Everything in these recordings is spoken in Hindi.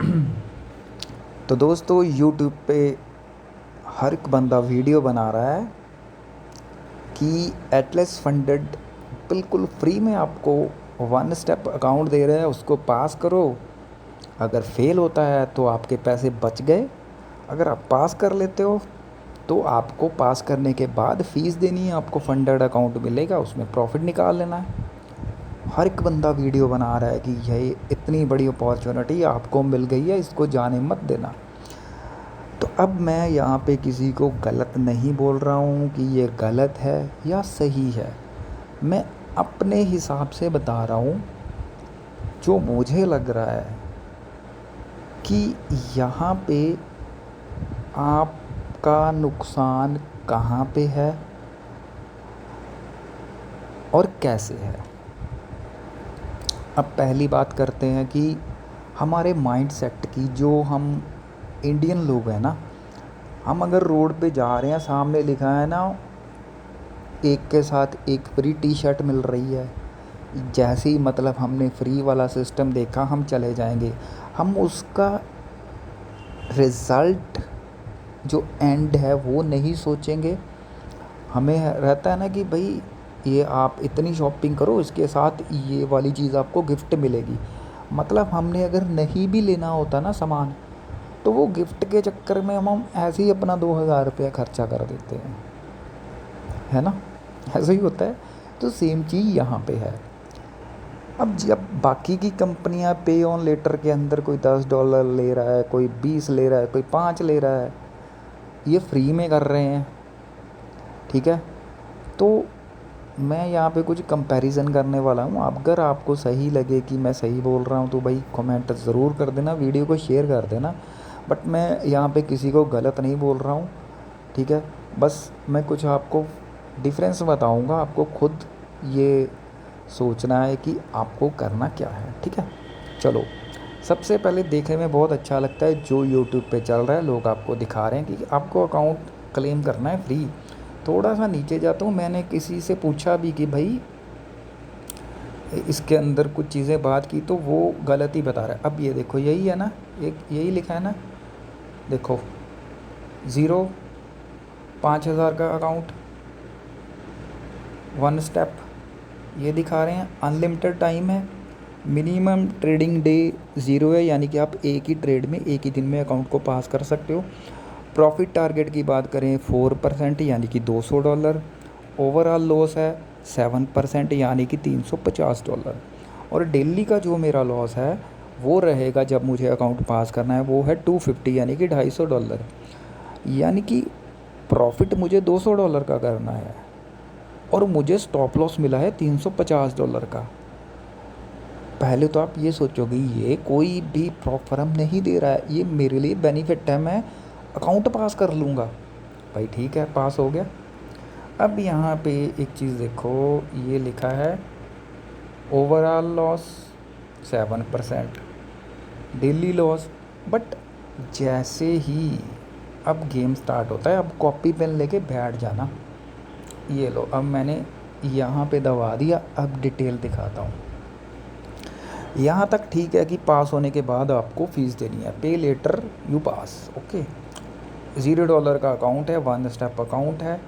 तो दोस्तों यूट्यूब पे हर एक बंदा वीडियो बना रहा है कि एटलस फंडेड बिल्कुल फ्री में आपको वन स्टेप अकाउंट दे रहा है, उसको पास करो। अगर फेल होता है तो आपके पैसे बच गए, अगर आप पास कर लेते हो तो आपको पास करने के बाद फ़ीस देनी है, आपको फंडेड अकाउंट मिलेगा, उसमें प्रॉफिट निकाल लेना है। हर एक बंदा वीडियो बना रहा है कि यही इतनी बड़ी अपॉर्चुनिटी आपको मिल गई है, इसको जाने मत देना। तो अब मैं यहाँ पे किसी को गलत नहीं बोल रहा हूँ कि ये गलत है या सही है। मैं अपने हिसाब से बता रहा हूँ जो मुझे लग रहा है कि यहाँ पे आपका नुकसान कहाँ पे है और कैसे है। अब पहली बात करते हैं कि हमारे माइंडसेट की, जो हम इंडियन लोग हैं ना, हम अगर रोड पे जा रहे हैं, सामने लिखा है ना एक के साथ एक फ्री टी शर्ट मिल रही है, जैसे ही मतलब हमने फ्री वाला सिस्टम देखा हम चले जाएंगे। हम उसका रिज़ल्ट जो एंड है वो नहीं सोचेंगे। हमें रहता है ना कि भाई ये आप इतनी शॉपिंग करो, इसके साथ ये वाली चीज़ आपको गिफ्ट मिलेगी। मतलब हमने अगर नहीं भी लेना होता ना सामान, तो वो गिफ्ट के चक्कर में हम ऐसे ही अपना 2000 रुपया खर्चा कर देते हैं, है ना। ऐसा ही होता है। तो सेम चीज़ यहाँ पे है। अब जब बाकी की कंपनियाँ पे ऑन लेटर के अंदर कोई $10 ले रहा है, कोई 20 ले रहा है, कोई 5 ले रहा है, ये फ्री में कर रहे हैं, ठीक है। तो मैं यहाँ पे कुछ कंपैरिजन करने वाला हूँ। अगर आपको सही लगे कि मैं सही बोल रहा हूँ तो भाई कमेंट ज़रूर कर देना, वीडियो को शेयर कर देना। बट मैं यहाँ पे किसी को गलत नहीं बोल रहा हूँ, ठीक है। बस मैं कुछ आपको डिफरेंस बताऊँगा, आपको खुद ये सोचना है कि आपको करना क्या है, ठीक है। चलो, सबसे पहले देखने में बहुत अच्छा लगता है जो यूट्यूब पे चल रहा है, लोग आपको दिखा रहे हैं कि आपको अकाउंट क्लेम करना है फ्री। थोड़ा सा नीचे जाता हूँ, मैंने किसी से पूछा भी कि भाई इसके अंदर कुछ चीज़ें बात की तो वो गलत ही बता रहा है। अब ये देखो, यही है ना, एक यही लिखा है ना, देखो 5,000 का अकाउंट वन स्टेप, ये दिखा रहे हैं। अनलिमिटेड टाइम है, मिनिमम ट्रेडिंग डे 0 है, यानी कि आप एक ही ट्रेड में एक ही दिन में अकाउंट को पास कर सकते हो। प्रॉफिट टारगेट की बात करें 4% यानी कि $200। ओवरऑल लॉस है 7% यानी कि $350। और डेली का जो मेरा लॉस है वो रहेगा, जब मुझे अकाउंट पास करना है, वो है 250 यानी कि $250। यानी कि प्रॉफिट मुझे $200 का करना है और मुझे स्टॉप लॉस मिला है $350 का। पहले तो आप ये सोचोगे ये कोई भी फर्म नहीं दे रहा है, ये मेरे लिए बेनिफिट है, मैं अकाउंट पास कर लूँगा। भाई ठीक है, पास हो गया। अब यहाँ पे एक चीज़ देखो, ये लिखा है overall loss 7%, daily loss. But जैसे ही अब गेम स्टार्ट होता है, अब कॉपी पेन लेके बैठ जाना। ये लो, अब मैंने यहाँ पे दबा दिया, अब डिटेल दिखाता हूँ। यहाँ तक ठीक है कि पास होने के बाद आपको फ़ीस देनी है, पे लेटर यू पास, ओके। $0 का अकाउंट है, वन स्टेप अकाउंट है।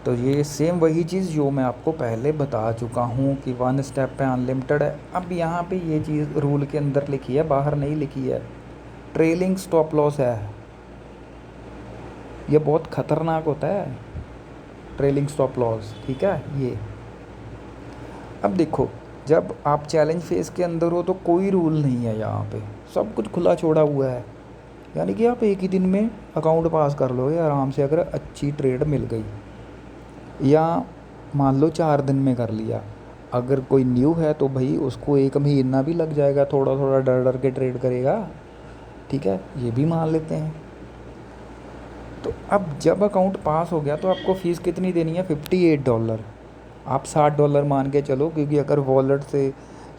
तो ये सेम वही चीज़ जो मैं आपको पहले बता चुका हूँ कि वन स्टेप पे अनलिमिटेड है। अब यहाँ पे ये चीज़ रूल के अंदर लिखी है, बाहर नहीं लिखी है। ट्रेलिंग स्टॉप लॉस है, ये बहुत ख़तरनाक होता है ट्रेलिंग स्टॉप लॉस, ठीक है। ये अब देखो, जब आप चैलेंज फेज़ के अंदर हो तो कोई रूल नहीं है, यहाँ पे सब कुछ खुला छोड़ा हुआ है। यानी कि आप एक ही दिन में अकाउंट पास कर लोगे आराम से, अगर अच्छी ट्रेड मिल गई, या मान लो 4 दिन में कर लिया। अगर कोई न्यू है तो भाई उसको 1 महीना भी लग जाएगा, थोड़ा थोड़ा डर डर के ट्रेड करेगा, ठीक है, ये भी मान लेते हैं। तो अब जब अकाउंट पास हो गया तो आपको फ़ीस कितनी देनी है, $58। आप $60 मान के चलो, क्योंकि अगर वॉलेट से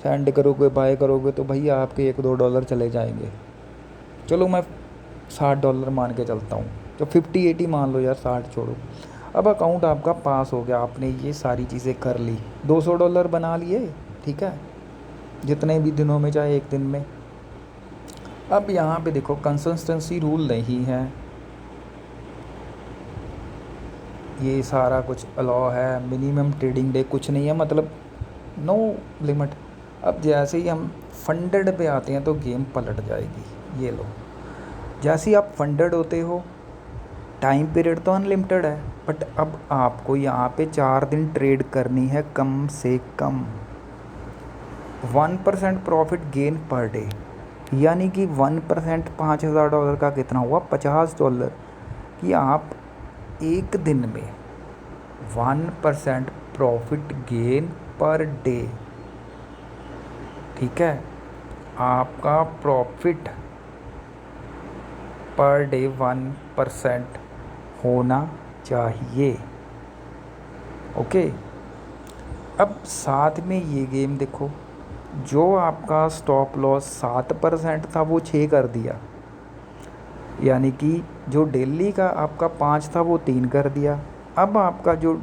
सेंड करोगे, बाय करोगे, तो भैया आपके $1-2 चले जाएंगे। चलो मैं $60 मान के चलता हूँ, तो 58 ही मान लो यार, 60 छोड़ो। अब अकाउंट आपका पास हो गया, आपने ये सारी चीज़ें कर ली, $200 बना लिए, ठीक है, जितने भी दिनों में, चाहे एक दिन में। अब यहाँ पे देखो कंसिस्टेंसी रूल नहीं है, ये सारा कुछ अलाउ है, मिनिमम ट्रेडिंग डे कुछ नहीं है, मतलब नो लिमिट। अब जैसे ही हम फंडेड पे आते हैं तो गेम पलट जाएगी। ये लो, जैसे ही आप फंडेड होते हो टाइम पीरियड तो अनलिमिटेड है, बट अब आपको यहाँ पे 4 दिन ट्रेड करनी है कम से कम। 1% प्रॉफिट गेन पर डे, यानी कि 1% $5,000 का कितना हुआ, $50, कि आप एक दिन में 1% प्रॉफिट गेन पर डे, ठीक है। आपका प्रॉफिट पर डे 1% होना चाहिए, ओके। अब साथ में ये गेम देखो, जो आपका स्टॉप लॉस 7% था वो 6 कर दिया, यानी कि जो डेली का आपका 5 था वो 3 कर दिया। अब आपका जो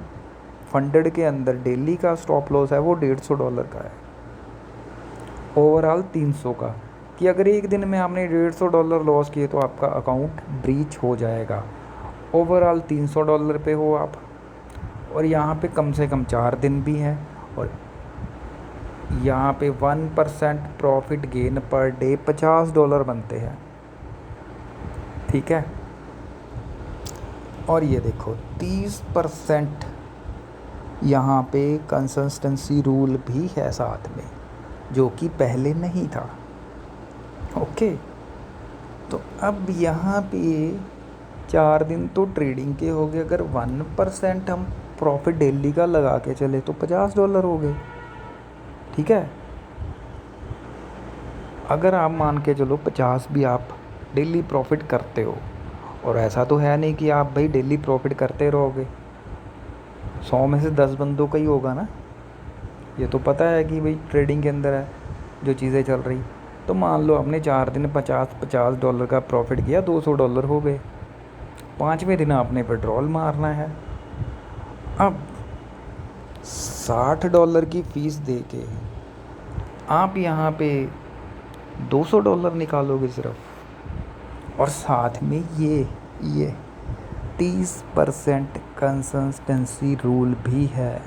फंडेड के अंदर डेली का स्टॉप लॉस है वो $150 का है, ओवरऑल 300 का, कि अगर एक दिन में आपने $150 लॉस किए तो आपका अकाउंट ब्रीच हो जाएगा। ओवरऑल $300 पे हो आप, और यहाँ पे कम से कम 4 दिन भी हैं, और यहाँ पे 1% प्रॉफिट गेन पर डे $50 बनते हैं, ठीक है। और ये देखो 30% यहाँ पे कंसिस्टेंसी रूल भी है साथ में, जो कि पहले नहीं था, ओके। तो अब यहाँ पे 4 दिन तो ट्रेडिंग के हो गए, अगर 1% हम प्रॉफिट डेली का लगा के चले तो $50 हो गए, ठीक है। अगर आप मान के चलो 50 भी आप डेली प्रॉफिट करते हो, और ऐसा तो है नहीं कि आप भाई डेली प्रॉफिट करते रहोगे, 100 में से 10 बंदों का ही होगा ना, ये तो पता है कि भाई ट्रेडिंग के अंदर है जो चीज़ें चल रही। तो मान लो आपने 4 दिन $50 का प्रॉफिट किया, $200 हो गए, 5वें दिन आपने पेट्रोल मारना है। अब $60 की फ़ीस दे के आप यहाँ पे $200 निकालोगे सिर्फ, और साथ में ये 30% कंसिस्टेंसी रूल भी है,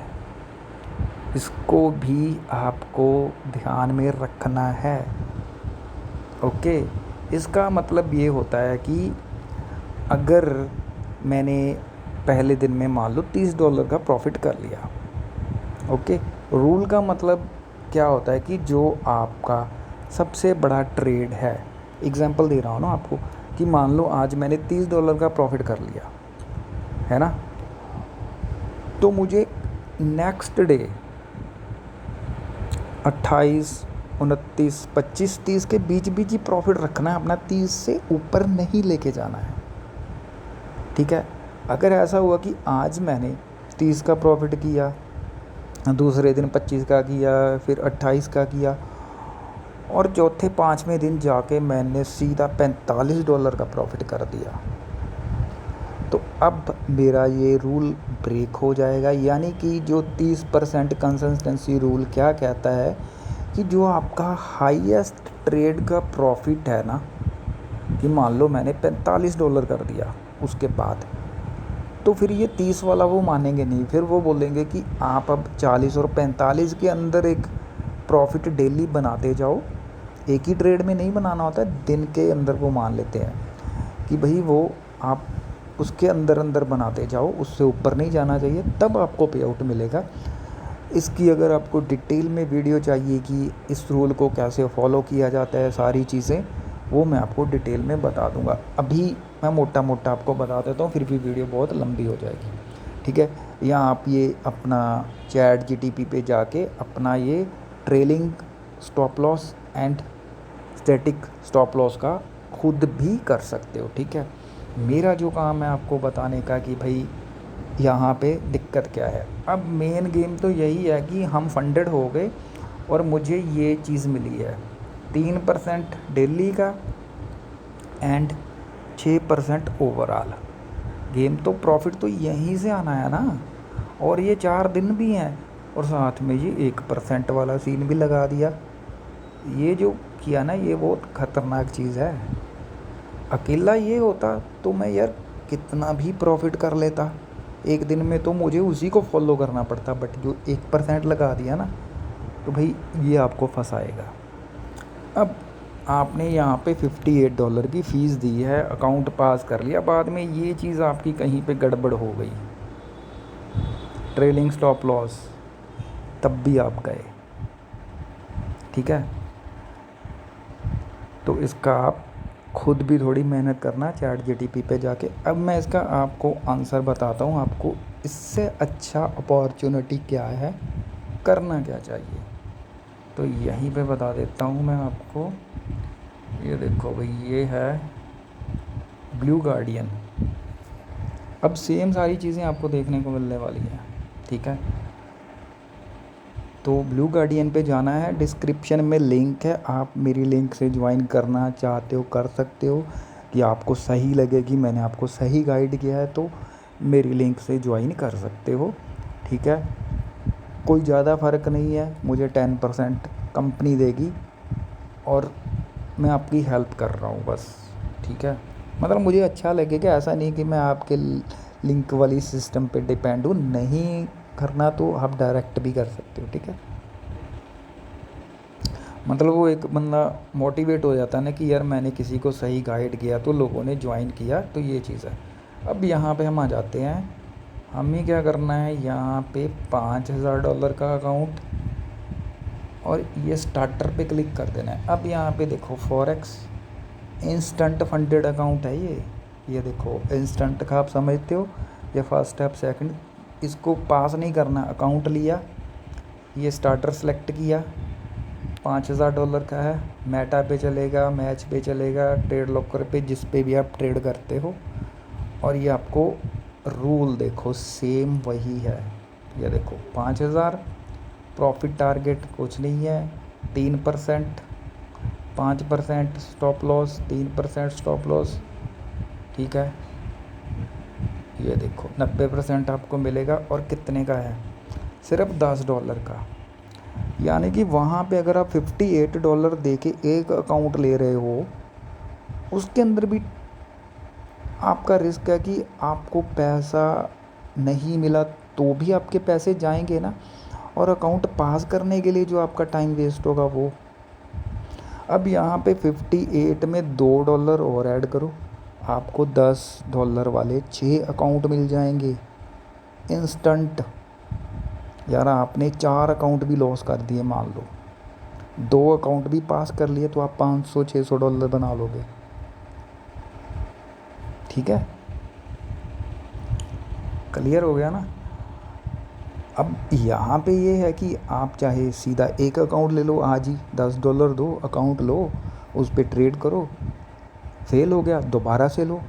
इसको भी आपको ध्यान में रखना है, ओके। इसका मतलब ये होता है कि अगर मैंने पहले दिन में मान लो $30 का प्रॉफिट कर लिया, ओके। रूल का मतलब क्या होता है कि जो आपका सबसे बड़ा ट्रेड है, एग्जांपल दे रहा हूँ ना आपको, कि मान लो आज मैंने $30 का प्रॉफिट कर लिया है ना, तो मुझे नेक्स्ट डे 28, 29, 25, 30 के बीच बीच ही प्रॉफिट रखना है अपना, 30 से ऊपर नहीं लेके जाना है, ठीक है। अगर ऐसा हुआ कि आज मैंने 30 का प्रॉफिट किया, दूसरे दिन 25 का किया, फिर 28 का किया, और चौथे 5वें दिन जाके मैंने सीधा $45 का प्रॉफिट कर दिया, तो अब मेरा ये रूल ब्रेक हो जाएगा। यानी कि जो 30% कंसिस्टेंसी रूल क्या कहता है कि जो आपका हाईएस्ट ट्रेड का प्रॉफिट है ना, कि मान लो मैंने $45 कर दिया उसके बाद, तो फिर ये 30 वाला वो मानेंगे नहीं, फिर वो बोलेंगे कि आप अब 40 और 45 के अंदर एक प्रॉफिट डेली बनाते जाओ। एक ही ट्रेड में नहीं बनाना होता है, दिन के अंदर वो मान लेते हैं कि भाई वो आप उसके अंदर अंदर बनाते जाओ, उससे ऊपर नहीं जाना चाहिए, तब आपको पे आउट मिलेगा। इसकी अगर आपको डिटेल में वीडियो चाहिए कि इस रूल को कैसे फॉलो किया जाता है, सारी चीज़ें वो मैं आपको डिटेल में बता दूंगा। अभी मैं मोटा मोटा आपको बता देता हूँ, फिर भी वीडियो बहुत लंबी हो जाएगी, ठीक है। या आप ये अपना ChatGPT पे जाके अपना ये trailing stop loss and static stop loss का खुद भी कर सकते हो, ठीक है। मेरा जो काम है आपको बताने का कि भाई यहाँ पे दिक्कत क्या है। अब मेन गेम तो यही है कि हम फंडेड हो गए और मुझे ये चीज़ मिली है 3% डेली का एंड 6% ओवरऑल। गेम तो प्रॉफिट तो यहीं से आना है ना, और ये 4 दिन भी हैं, और साथ में ये 1% वाला सीन भी लगा दिया, ये जो किया ना, ये बहुत ख़तरनाक चीज़ है। अकेला ये होता तो मैं यार कितना भी प्रॉफिट कर लेता, एक दिन में तो मुझे उसी को फॉलो करना पड़ता, बट जो 1% लगा दिया ना, तो भाई ये आपको फंसाएगा। अब आपने यहाँ पे $58 की फ़ीस दी है, अकाउंट पास कर लिया, बाद में ये चीज़ आपकी कहीं पे गड़बड़ हो गई, ट्रेलिंग स्टॉप लॉस, तब भी आप गए। ठीक है, तो इसका आप खुद भी थोड़ी मेहनत करना चैट जीटीपी पे जाके। अब मैं इसका आपको आंसर बताता हूँ, आपको इससे अच्छा अपॉर्चुनिटी क्या है, करना क्या चाहिए, तो यहीं पे बता देता हूँ मैं आपको। ये देखो भाई, ये है ब्लू गार्डियन। अब सेम सारी चीज़ें आपको देखने को मिलने वाली हैं। ठीक है, तो ब्लू गार्डियन पे जाना है, डिस्क्रिप्शन में लिंक है, आप मेरी लिंक से ज्वाइन करना चाहते हो कर सकते हो, कि आपको सही लगे कि मैंने आपको सही गाइड किया है तो मेरी लिंक से ज्वाइन कर सकते हो। ठीक है, कोई ज़्यादा फ़र्क नहीं है, मुझे 10% कंपनी देगी और मैं आपकी हेल्प कर रहा हूँ बस। ठीक है, मतलब मुझे अच्छा लगेगा, ऐसा नहीं कि मैं आपके लिंक वाली सिस्टम पे डिपेंड हूँ, नहीं करना तो आप डायरेक्ट भी कर सकते हो। ठीक है, मतलब वो एक बंदा मोटिवेट हो जाता है ना कि यार मैंने किसी को सही गाइड किया तो लोगों ने ज्वाइन किया, तो ये चीज़ है। अब यहाँ पे हम आ जाते हैं, हमें क्या करना है, यहाँ पे $5000 का अकाउंट, और ये स्टार्टर पे क्लिक कर देना है। अब यहाँ पे देखो फॉरेक्स इंस्टेंट फंडेड अकाउंट है ये देखो इंस्टेंट का, आप समझते हो, ये फर्स्ट स्टेप सेकंड, इसको पास नहीं करना, अकाउंट लिया, ये स्टार्टर सेलेक्ट किया, $5000 का है, मेटा पे चलेगा, मैच पे चलेगा, ट्रेड लॉकर पे, जिस पे भी आप ट्रेड करते हो, और ये आपको रूल देखो सेम वही है। ये देखो 5000, प्रॉफिट टारगेट कुछ नहीं है, 3%, 5% स्टॉप लॉस, 3% स्टॉप लॉस। ठीक है, ये देखो 90% आपको मिलेगा, और कितने का है, सिर्फ $10 का। यानी कि वहाँ पे अगर आप $58 दे के एक अकाउंट ले रहे हो, उसके अंदर भी आपका रिस्क है कि आपको पैसा नहीं मिला तो भी आपके पैसे जाएंगे ना, और अकाउंट पास करने के लिए जो आपका टाइम वेस्ट होगा वो। अब यहाँ पे 58 में $2 और ऐड करो, आपको $10 वाले 6 अकाउंट मिल जाएंगे इंस्टेंट। यार आपने 4 अकाउंट भी लॉस कर दिए, मान लो 2 अकाउंट भी पास कर लिए, तो आप $500-600 बना लोगे। ठीक है, क्लियर हो गया ना। अब यहाँ पे ये है कि आप चाहे सीधा एक अकाउंट ले लो, आज ही $10 दो, अकाउंट लो, उस पर ट्रेड करो, फेल हो गया दोबारा से लो।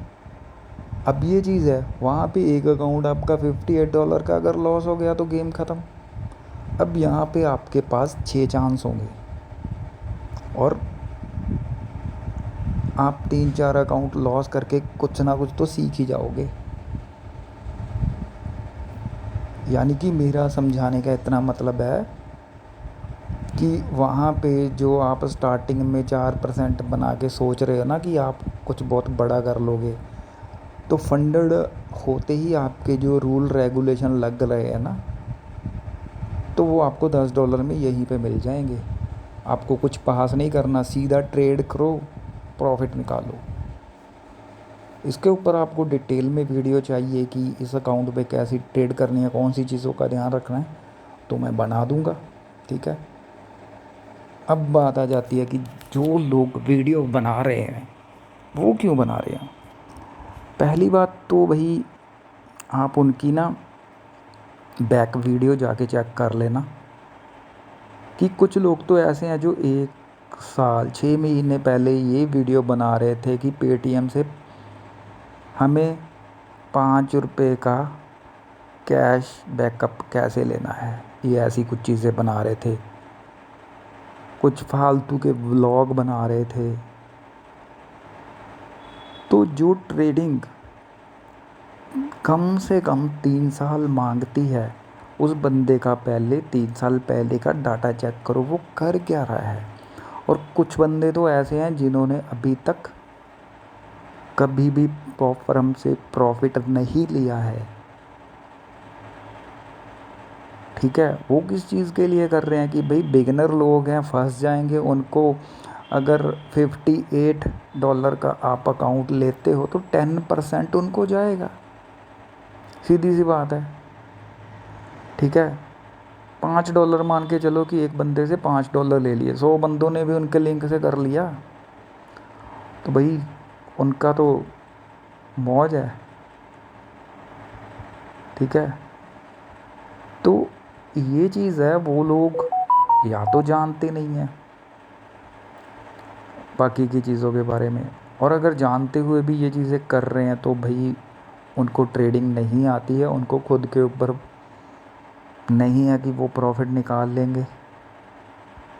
अब ये चीज़ है, वहाँ पे एक अकाउंट आपका $58 का अगर लॉस हो गया तो गेम ख़त्म। अब यहाँ पे आपके पास 6 चांस होंगे, और आप 3-4 अकाउंट लॉस करके कुछ ना कुछ तो सीख ही जाओगे। यानी कि मेरा समझाने का इतना मतलब है कि वहाँ पे जो आप स्टार्टिंग में 4% बना के सोच रहे हो ना कि आप कुछ बहुत बड़ा कर लोगे, तो फंडेड होते ही आपके जो रूल रेगुलेशन लग रहे हैं ना, तो वो आपको $10 में यहीं पे मिल जाएंगे। आपको कुछ पास नहीं करना, सीधा ट्रेड करो, प्रॉफिट निकालो। इसके ऊपर आपको डिटेल में वीडियो चाहिए कि इस अकाउंट पे कैसी ट्रेड करनी है, कौन सी चीज़ों का ध्यान रखना है, तो मैं बना दूंगा। ठीक है, अब बात आ जाती है कि जो लोग वीडियो बना रहे हैं वो क्यों बना रहे हैं। पहली बात तो भाई आप उनकी ना बैक वीडियो जाके चेक कर लेना, कि कुछ लोग तो ऐसे हैं जो 1 साल 6 महीने पहले ये वीडियो बना रहे थे कि पेटीएम से हमें ₹5 का कैश बैकअप कैसे लेना है, ये ऐसी कुछ चीज़ें बना रहे थे, कुछ फालतू के व्लॉग बना रहे थे। तो जो ट्रेडिंग कम से कम 3 साल मांगती है, उस बंदे का पहले 3 साल पहले का डाटा चेक करो, वो कर क्या रहा है, और कुछ बंदे तो ऐसे हैं जिन्होंने अभी तक कभी भी फर्म से प्रॉफिट नहीं लिया है। ठीक है, वो किस चीज़ के लिए कर रहे हैं कि भाई बिगिनर लोग हैं, फंस जाएंगे। उनको अगर $58 का आप अकाउंट लेते हो तो 10% उनको जाएगा, सीधी सी बात है। ठीक है, $5 मान के चलो कि एक बंदे से $5 ले लिए, 100 बंदों ने भी उनके लिंक से कर लिया, तो भाई उनका तो मौज है। ठीक है, तो ये चीज़ है, वो लोग या तो जानते नहीं हैं बाकी की चीज़ों के बारे में, और अगर जानते हुए भी ये चीज़ें कर रहे हैं तो भाई उनको ट्रेडिंग नहीं आती है, उनको खुद के ऊपर नहीं है कि वो प्रॉफिट निकाल लेंगे।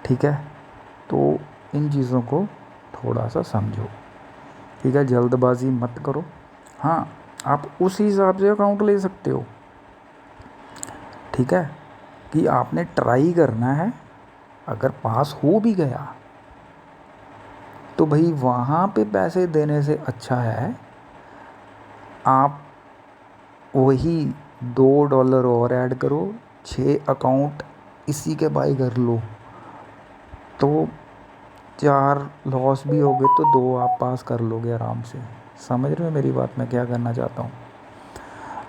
ठीक है, तो इन चीज़ों को थोड़ा सा समझो। ठीक है, जल्दबाजी मत करो। हाँ, आप उस हिसाब से अकाउंट ले सकते हो। ठीक है, कि आपने ट्राई करना है, अगर पास हो भी गया तो भाई वहाँ पे पैसे देने से अच्छा है आप वही $2 और ऐड करो, 6 अकाउंट इसी के बाई कर लो, तो 4 लॉस भी हो गए तो 2 आप पास कर लोगे आराम से। समझ रहे हो मेरी बात, मैं क्या करना चाहता हूँ?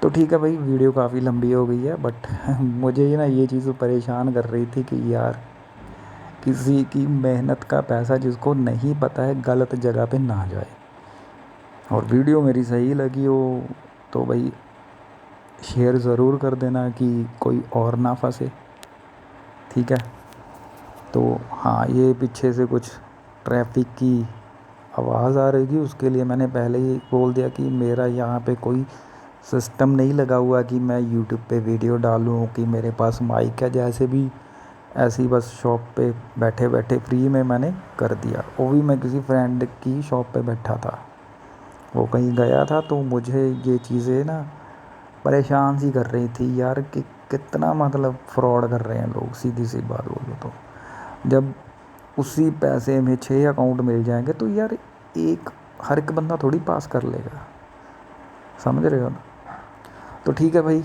तो ठीक है भाई, वीडियो काफ़ी लंबी हो गई है, बट मुझे ये चीज़ परेशान कर रही थी कि यार किसी की मेहनत का पैसा जिसको नहीं पता है गलत जगह पे ना जाए। और वीडियो मेरी सही लगी हो तो भाई शेयर ज़रूर कर देना कि कोई और ना फंसे। ठीक है, तो हाँ, ये पीछे से कुछ ट्रैफिक की आवाज़ आ रही थी, उसके लिए मैंने पहले ही बोल दिया कि मेरा यहाँ पे कोई सिस्टम नहीं लगा हुआ कि मैं यूट्यूब पे वीडियो डालूँ, कि मेरे पास माइक है। जैसे भी ऐसे ही बस शॉप पे बैठे बैठे फ्री में मैंने कर दिया, वो भी मैं किसी फ्रेंड की शॉप पे बैठा था, वो कहीं गया था, तो मुझे ये चीज़ें ना परेशान सी कर रही थी यार कि कितना मतलब फ्रॉड कर रहे हैं लोग, सीधी सी बात बोलो तो। जब उसी पैसे में 6 अकाउंट मिल जाएंगे तो यार एक हर एक बंदा थोड़ी पास कर लेगा, समझ रहे हो ना? तो ठीक है भाई,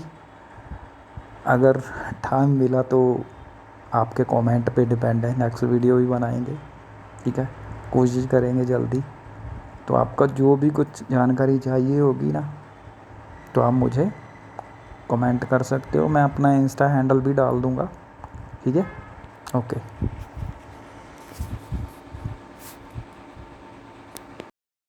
अगर टाइम मिला तो आपके कमेंट पे डिपेंड है, नेक्स्ट वीडियो भी बनाएंगे। ठीक है, कोशिश करेंगे जल्दी। तो आपका जो भी कुछ जानकारी चाहिए होगी ना, तो आप मुझे कमेंट कर सकते हो, मैं अपना इंस्टा हैंडल भी डाल दूँगा। ठीक है, ओके।